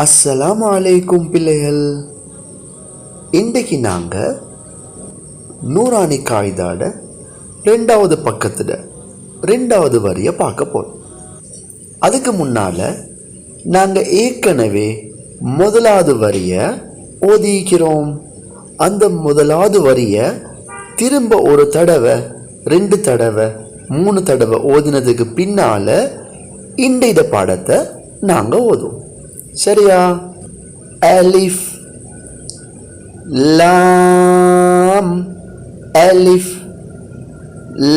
அஸ்ஸலாமு அலைக்கும் பிள்ளைகள். இன்றைக்கு நாங்கள் நூரானி காய்தாட 2வது பக்கத்தில் 2வது வரியை பார்க்க போகிறோம். அதுக்கு முன்னால் நாங்கள் ஏற்கனவே 1வது வரியை ஓதிக்கிறோம். அந்த 1வது வரியை திரும்ப ஒரு தடவை 2 தடவை 3 தடவை ஓதினதுக்கு பின்னால் இந்த பாடத்தை நாங்கள் ஓதுவோம். சரியா? அலிஃப் லாம் அலிஃப்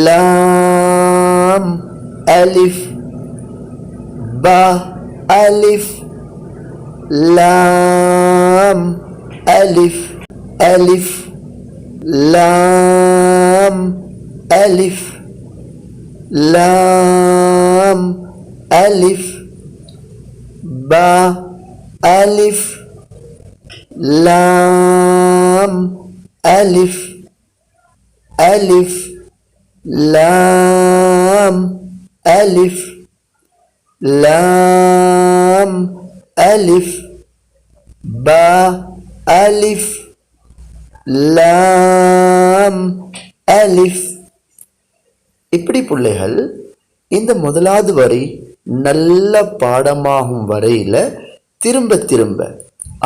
லாம் அலிஃப் பா அலிஃப் லாம் அலிஃப் அலிஃப் லாம் அலிஃப் லாம் அலிஃப் பா அலிஃப் லாம் அலிஃப் அலிஃப் லாம் அலிஃப் லாம் அலிஃப் பா அலிஃப் லாம் அலிஃப். இப்படி பிள்ளைகள் இந்த 1வது வரி நல்ல பாடமாகும் வரையில் திரும்ப திரும்ப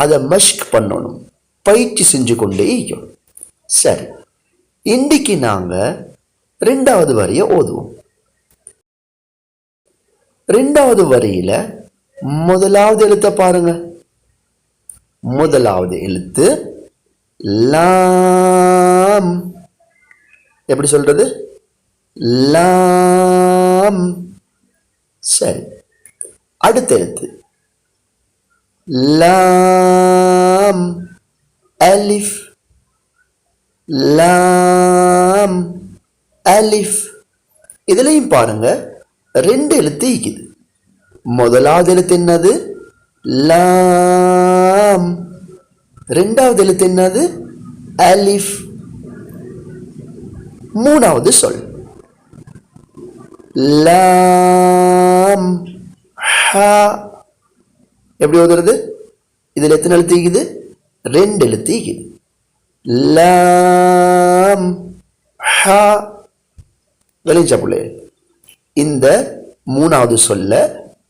அதை மஷ்க் பண்ணணும், பயிற்சி செஞ்சு கொண்டே இருக்கணும். சரி, இன்றைக்கு நாங்கள் 2வது வரியை ஓதுவோம். 2வது வரியில் 1வது எழுத்தை பாருங்க. 1வது எழுத்து லாம். எப்படி சொல்றது? லாம். சரி, அடுத்த எழுத்து லாம் அலிஃப் லாம் அலிஃப். இதுலையும் பாருங்க 2 எழுத்து இருக்குது. 1வது எழுத்து என்னது? லாம். 2வது எழுத்து என்னது? அலிஃப். 3வது சொல் லாம் ஹா. எப்படி ஓதுறது? இதில் எத்தனை எழுத்து இருக்குது? 2 எழுத்து இருக்குது. லாம் ஹா. வெளிச்சா பிள்ளை, இந்த 3வது சொல்ல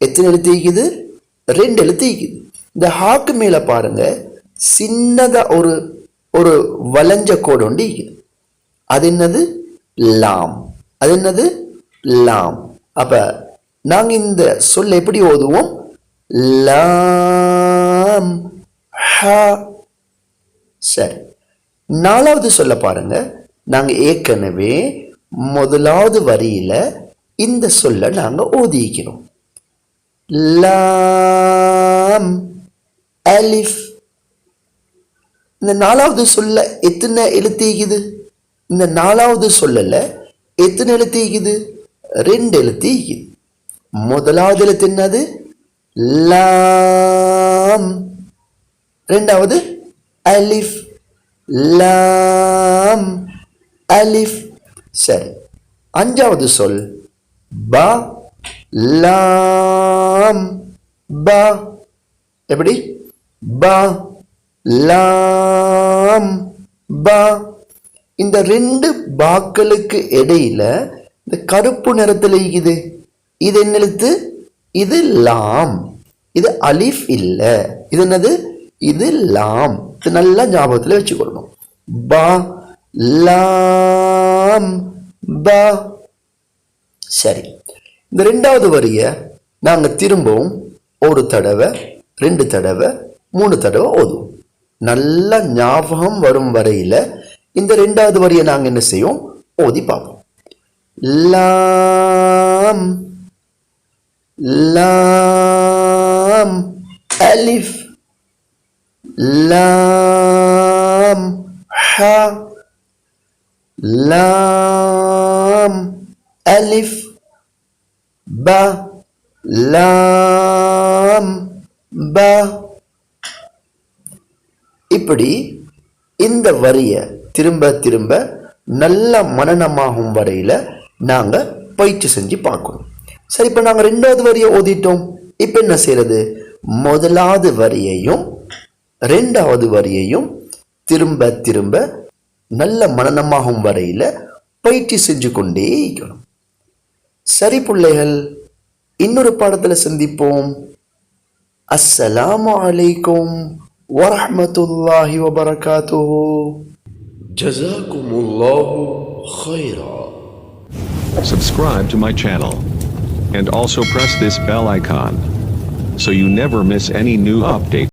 எத்தனை எழுத்து இருக்குது? 2 எழுத்து இருக்குது. இந்த ஹாக்கு மேலே பாருங்க, சின்னதா ஒரு வளைஞ்ச கோடு ஒன்று இருக்குது. அது என்னது? லாம். அது என்னது? லாம். அப்ப நாங்க இந்த சொல்ல எப்படி ஓதுவோம்? லாம் ஹா. சரி, 4வது சொல்ல பாருங்க. நாங்க ஏற்கனவே 1வது வரியில இந்த சொல்ல நாங்க ஓதிக்கிறோம். லாம் அலிஃப். இந்த 4வது சொல்ல எத்தனை எழுத்திக்குது? இந்த 4வது சொல்லல எத்தனை எழுத்திக்குது? 2 எழுத்திக்குது. 1வது எழுத்து என்னது? லாம். 2வது அலிஃப் லாம் அலிஃப். சரி, 5வது சொல் பா லாம் பா. எப்படி? பா லாம் பா. இந்த 2 பாக்களுக்கு இடையில இந்த கருப்பு நிறத்தில் இருக்குது. இது என்ன எழுத்து? இது லாம். இது அலிஃப் இல்ல. இது என்னது? இது லாம். இது நல்லா ஞாபகத்தில் வச்சுக்கொள்ளணும். பா லாம் பா. சரி, இந்த 2வது வரிய நாங்க திரும்பவும் ஒரு தடவை 2 தடவை 3 தடவை ஓதுவோம். நல்ல ஞாபகம் வரும் வரையில இந்த 2வது வரியை நாங்க என்ன செய்வோம்? ஓதி பார்ப்போம். லாம் லாம் அலிஃப் லாம் ஹா லாம் அலிஃப் பா லாம் பா. இப்படி இந்த வரியை திரும்ப திரும்ப நல்ல மனனமாகும் வரையில நாங்க பயிற்சி செஞ்சு பார்க்கணும். சரி, இப்போ நாங்கள் 2வது வரியை ஓதிட்டோம். இப்போ என்ன செய்யறது? முதலாவது வரியையும் ரெண்டாவது வரியையும் திரும்ப திரும்ப நல்ல மனனமாகும் வரையில பயிற்சி செஞ்சு கொண்டே இருக்கணும். சரி பிள்ளைகள், இன்னொரு பாடத்துல சந்திப்போம். அஸ்ஸலாமு அலைக்கும் வரஹ்மத்துல்லாஹி வபரகாத்துஹு. ஜஸாகுமுல்லாஹு Khaira. Subscribe to my channel and also press this bell icon so you never miss any new update.